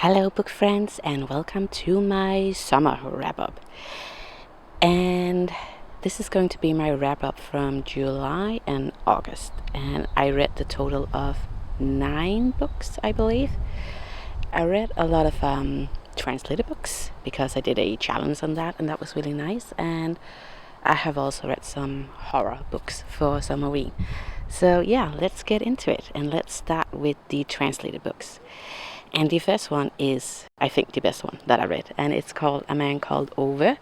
Hello, book friends, and welcome to my summer wrap up. And this is going to be my wrap up from July and August. And I read the total of 9 books, I believe. I read a lot of translated books because I did a challenge on that, and that was really nice. And I have also read some horror books for Halloween. So yeah, let's get into it, and let's start with the translated books. And the first one is, I think, the best one that I read, and it's called A Man Called Over.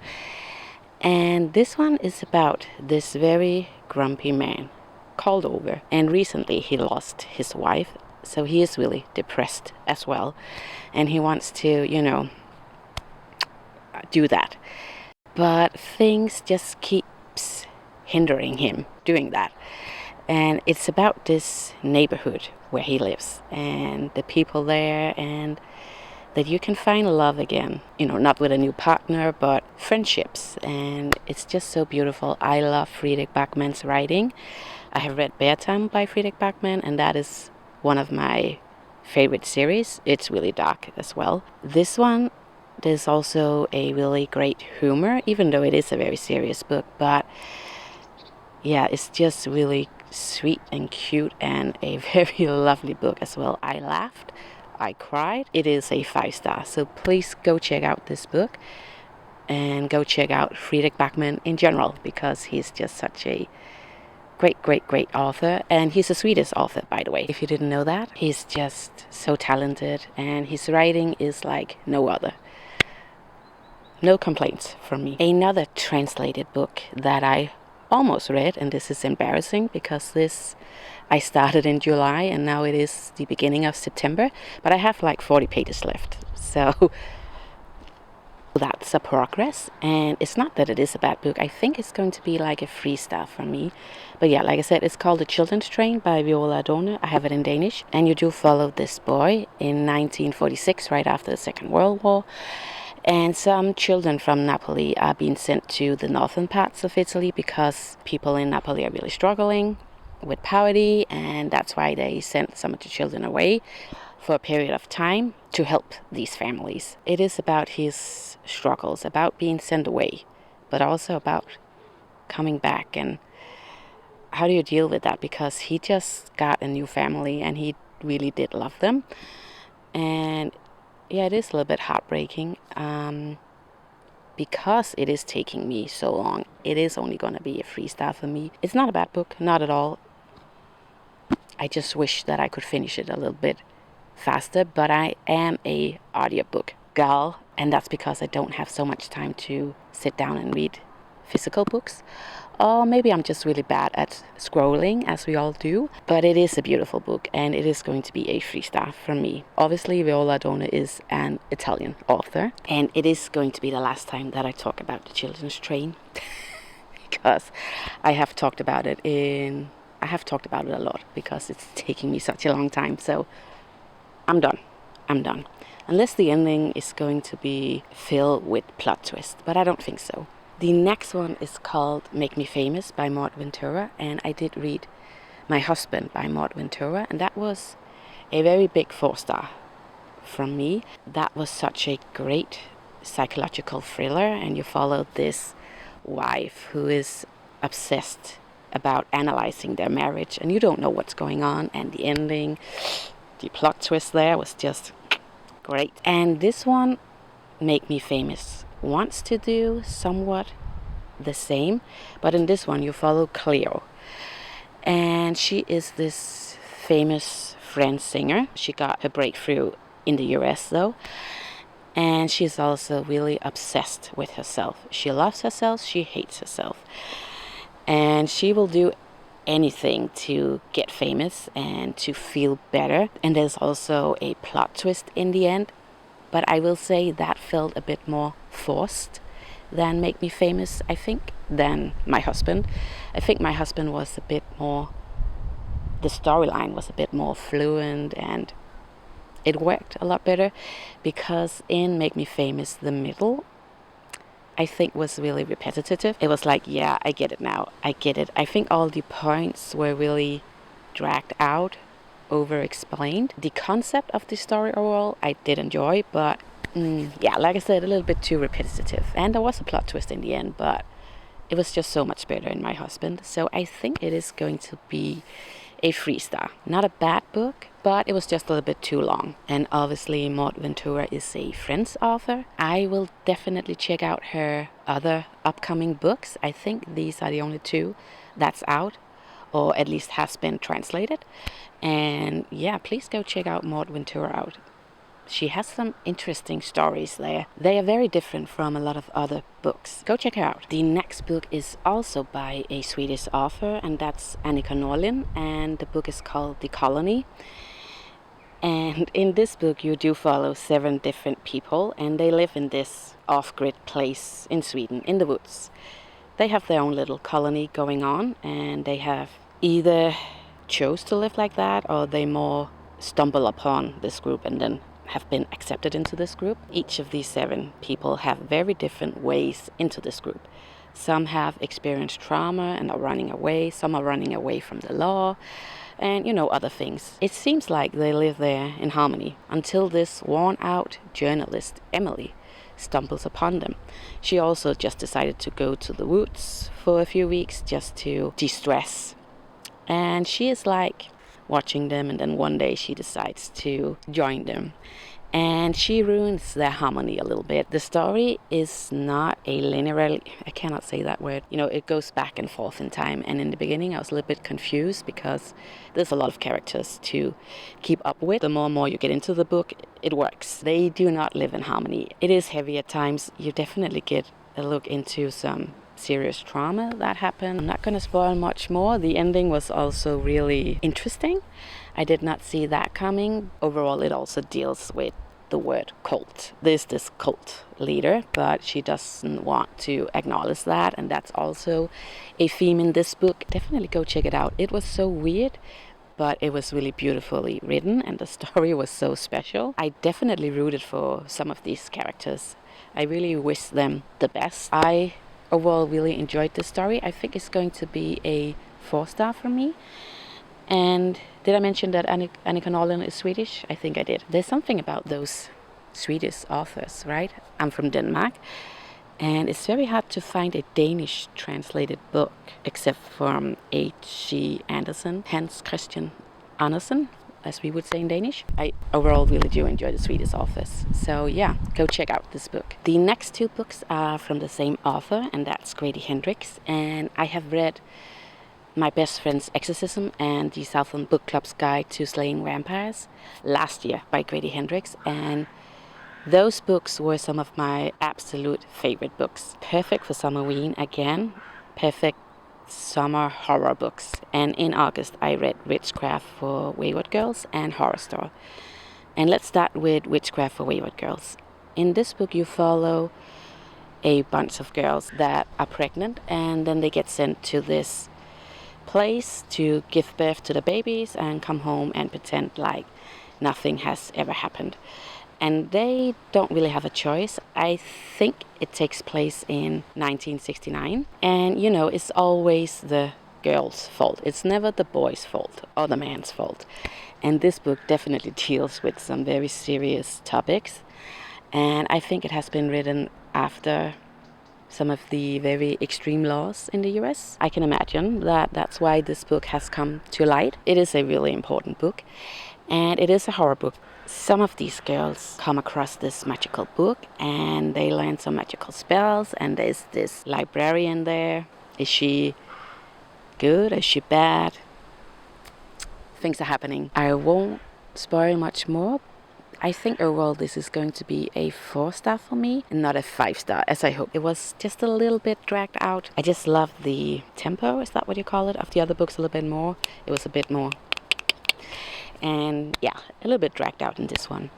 And this one is about this very grumpy man called Over, and recently he lost his wife, so he is really depressed as well, and he wants to, do that. But things just keeps hindering him doing that. And it's about this neighborhood where he lives and the people there, and that you can find love again, not with a new partner, but friendships. And it's just so beautiful. I love Fredrik Backman's writing. I have read Bear Time by Fredrik Backman, and that is one of my favorite series. It's really dark as well. This one, there's also a really great humor, even though it is a very serious book. But yeah, it's just really sweet and cute, and a very lovely book as well. I laughed, I cried. It is a 5-star, so please go check out this book and go check out Fredrik Backman in general, because he's just such a great author, and he's a Swedish author, by the way, if you didn't know that. He's just so talented, and his writing is like no other. No complaints from me. Another translated book that I almost read, and this is embarrassing because this I started in July and now it is the beginning of September, but I have like 40 pages left, so that's a progress. And it's not that it is a bad book. I think it's going to be like a 3-star from me. But yeah, like I said, it's called The Children's Train by Viola Ardone. I have it in Danish, and you do follow this boy in 1946, right after the Second World War. And some children from Napoli are being sent to the northern parts of Italy because people in Napoli are really struggling with poverty, and that's why they sent some of the children away for a period of time to help these families. It is about his struggles, about being sent away, but also about coming back, and how do you deal with that, because he just got a new family and he really did love them. And yeah, it is a little bit heartbreaking because it is taking me so long. It is only going to be a 3-star for me. It's not a bad book, not at all. I just wish that I could finish it a little bit faster, but I am a audiobook gal, and that's because I don't have so much time to sit down and read physical books. Or maybe I'm just really bad at scrolling, as we all do. But it is a beautiful book, and it is going to be a 3-star from me. Obviously, Viola Ardone is an Italian author, and it is going to be the last time that I talk about The Children's Train, because I have talked about it a lot, because it's taking me such a long time. So I'm done. Unless the ending is going to be filled with plot twist, but I don't think so. The next one is called Make Me Famous by Ventura, and I did read My Husband by Ventura, and that was a very big 4-star from me. That was such a great psychological thriller, and you followed this wife who is obsessed about analyzing their marriage, and you don't know what's going on, and the ending, the plot twist there was just great. And this one, Make Me Famous, wants to do somewhat the same, but in this one you follow Kliewer, and she is this famous French singer. She got her breakthrough in the US though, and she's also really obsessed with herself. She loves herself, she hates herself, and she will do anything to get famous and to feel better. And there's also a plot twist in the end, but I will say that felt a bit more forced than Make Me Famous, I think, than My Husband. I think My Husband was a bit more, the storyline was a bit more fluent, and it worked a lot better, because in Make Me Famous, the middle, I think, was really repetitive. It was like, yeah, I get it now, I get it. I think all the points were really dragged out over-explained. The concept of the story overall I did enjoy, but yeah, like I said, a little bit too repetitive. And there was a plot twist in the end, but it was just so much better in my husband. So I think it is going to be a 3-star. Not a bad book, but it was just a little bit too long. And obviously Maud Ventura is a French author. I will definitely check out her other upcoming books. I think these are the only 2 that's out, or at least has been translated. And yeah, please go check out Maud Ventura out. She has some interesting stories there. They are very different from a lot of other books. Go check her out. The next book is also by a Swedish author, and that's Annika Norlin, and the book is called The Colony. And in this book you do follow 7 different people, and they live in this off-grid place in Sweden, in the woods. They have their own little colony going on, and they have either chose to live like that, or they more stumble upon this group and then have been accepted into this group. Each of these 7 people have very different ways into this group. Some have experienced trauma and are running away. Some are running away from the law and, other things. It seems like they live there in harmony until this worn-out journalist, Emily, stumbles upon them. She also just decided to go to the woods for a few weeks just to de-stress. And she is like watching them, and then one day she decides to join them. And she ruins their harmony a little bit. The story is not a linear, I cannot say that word. It goes back and forth in time. And in the beginning I was a little bit confused because there's a lot of characters to keep up with. The more and more you get into the book, it works. They do not live in harmony. It is heavy at times. You definitely get a look into some serious trauma that happened. I'm not going to spoil much more. The ending was also really interesting. I did not see that coming. Overall, it also deals with the word cult. There's this cult leader, but she doesn't want to acknowledge that, and that's also a theme in this book. Definitely go check it out. It was so weird, but it was really beautifully written, and the story was so special. I definitely rooted for some of these characters. I really wish them the best. I overall really enjoyed this story. I think it's going to be a 4-star for me. And did I mention that Annika Norlin is Swedish? I think I did. There's something about those Swedish authors, right? I'm from Denmark, and it's very hard to find a Danish translated book, except from H.C. Andersen, Hans Christian Andersen, as we would say in Danish. I overall really do enjoy the Swedish authors. So yeah, go check out this book. The next 2 books are from the same author, and that's Grady Hendrix. And I have read My Best Friend's Exorcism and the Southern Book Club's Guide to Slaying Vampires last year by Grady Hendrix, and those books were some of my absolute favorite books. Perfect for Summerween again, perfect summer horror books. And in August I read Witchcraft for Wayward Girls and Horrorstör. And let's start with Witchcraft for Wayward Girls. In this book you follow a bunch of girls that are pregnant, and then they get sent to this place to give birth to the babies and come home and pretend like nothing has ever happened. And they don't really have a choice. I think it takes place in 1969. And, it's always the girl's fault. It's never the boy's fault or the man's fault. And this book definitely deals with some very serious topics. And I think it has been written after some of the very extreme laws in the US. I can imagine that that's why this book has come to light. It is a really important book, and it is a horror book. Some of these girls come across this magical book and they learn some magical spells, and there's this librarian there. Is she good? Is she bad? Things are happening. I won't spoil much more. I think overall this is going to be a 4-star for me, and not a 5-star, as I hope. It was just a little bit dragged out. I just love the tempo, is that what you call it, of the other books a little bit more. It was a bit more, and yeah, a little bit dragged out in this one.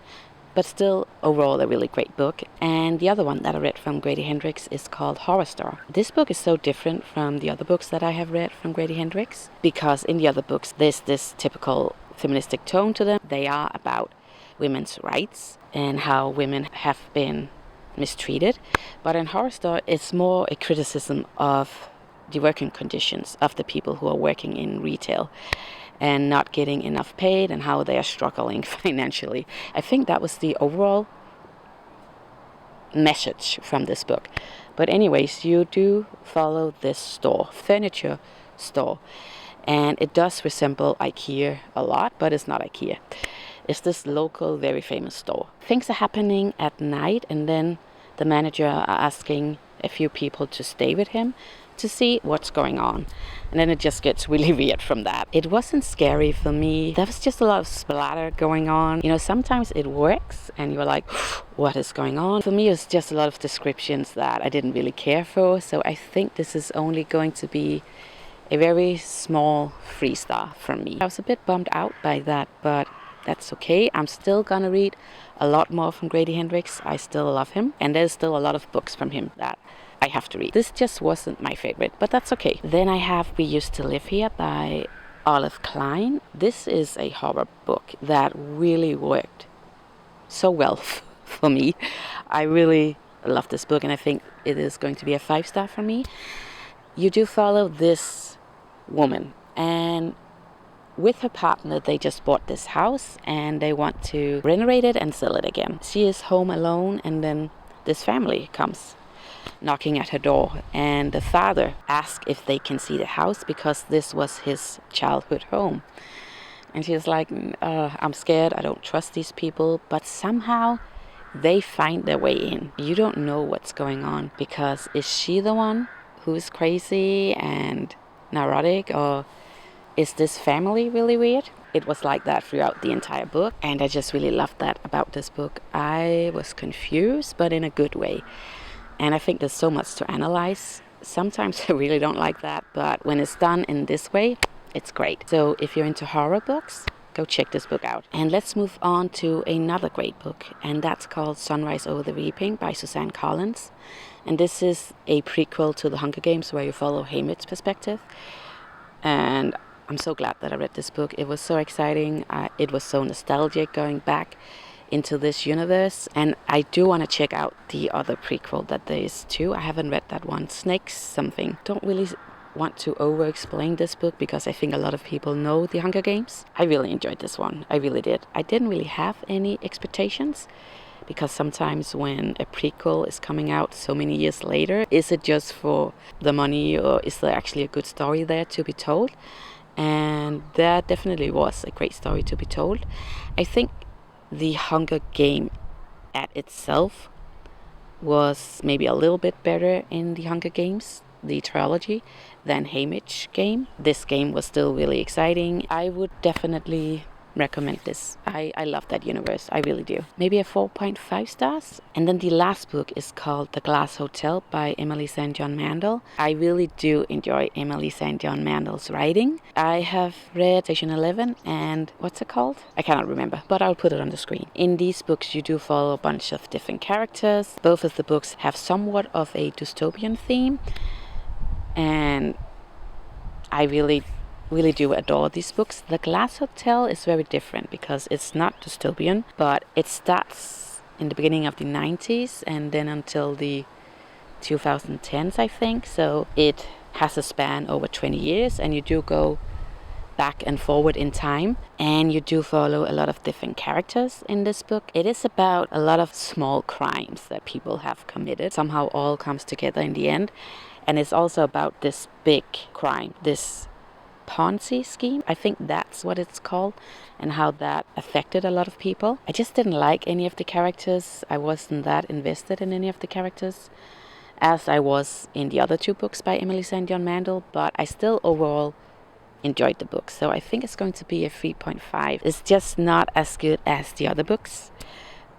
But still, overall, a really great book. And the other one that I read from Grady Hendrix is called Horrorstör. This book is so different from the other books that I have read from Grady Hendrix, because in the other books, there's this typical feministic tone to them. They are about women's rights and how women have been mistreated. But in Horrorstör, it's more a criticism of the working conditions of the people who are working in retail. and not getting enough paid and how they are struggling financially. I think that was the overall message from this book. But anyways, you do follow this store, furniture store, and it does resemble IKEA a lot, but it's not IKEA. It's this local, very famous store. Things are happening at night, and then the manager are asking a few people to stay with him to see what's going on. And then it just gets really weird from that. It wasn't scary for me. There was just a lot of splatter going on. You know, sometimes it works and you're like, what is going on? For me, it was just a lot of descriptions that I didn't really care for. So I think this is only going to be a very small 3-star from me. I was a bit bummed out by that, but that's okay. I'm still gonna read a lot more from Grady Hendrix. I still love him, and there's still a lot of books from him that I have to read. This just wasn't my favorite, but that's okay. Then I have We Used to Live Here by Olive Klein. This is a horror book that really worked so well for me. I really love this book, and I think it is going to be a 5-star for me. You do follow this woman, and with her partner, they just bought this house and they want to renovate it and sell it again. She is home alone, and then this family comes knocking at her door, and the father asks if they can see the house because this was his childhood home. And she's like, I'm scared, I don't trust these people, but somehow they find their way in. You don't know what's going on, because is she the one who's crazy and neurotic, or is this family really weird? It was like that throughout the entire book, and I just really loved that about this book. I was confused, but in a good way. And I think there's so much to analyze. Sometimes I really don't like that, but when it's done in this way, it's great. So if you're into horror books, go check this book out. And let's move on to another great book, and that's called Sunrise Over the Reaping by Suzanne Collins. And this is a prequel to The Hunger Games, where you follow Haymit's perspective. And I'm so glad that I read this book. It was so exciting. It was so nostalgic going back into this universe. And I do want to check out the other prequel that there is too. I haven't read that one, Snakes something. Don't really want to over-explain this book because I think a lot of people know The Hunger Games. I really enjoyed this one. I really did. I didn't really have any expectations, because sometimes when a prequel is coming out so many years later, is it just for the money, or is there actually a good story there to be told? And there definitely was a great story to be told. I think The Hunger Game at itself was maybe a little bit better in The Hunger Games, the trilogy, than Haymit's game. This game was still really exciting. I would definitely recommend this. I love that universe. I really do. Maybe a 4.5 stars. And then the last book is called The Glass Hotel by Emily St. John Mandel. I really do enjoy Emily St. John Mandel's writing. I have read Station 11 and what's it called? I cannot remember, but I'll put it on the screen. In these books, you do follow a bunch of different characters. Both of the books have somewhat of a dystopian theme, and I really do adore these books. The Glass Hotel is very different because it's not dystopian, but it starts in the beginning of the 90s and then until the 2010s, I think. So it has a span over 20 years, and you do go back and forward in time, and you do follow a lot of different characters in this book. It is about a lot of small crimes that people have committed. Somehow all comes together in the end, and it's also about this big crime, this Ponzi scheme, I think that's what it's called, and how that affected a lot of people. I just didn't like any of the characters. I wasn't that invested in any of the characters as I was in the other two books by Emily St. John Mandel, but I still overall enjoyed the book. So I think it's going to be a 3.5. It's just not as good as the other books,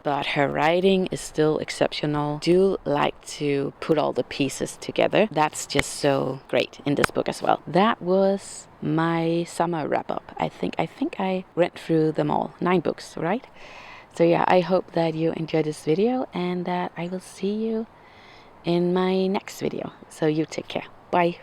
but her writing is still exceptional. Do like to put all the pieces together. That's just so great in this book as well. That was my summer wrap up. I think I went through them all. 9 books, right? So yeah, I hope that you enjoyed this video and that I will see you in my next video. So you take care. Bye.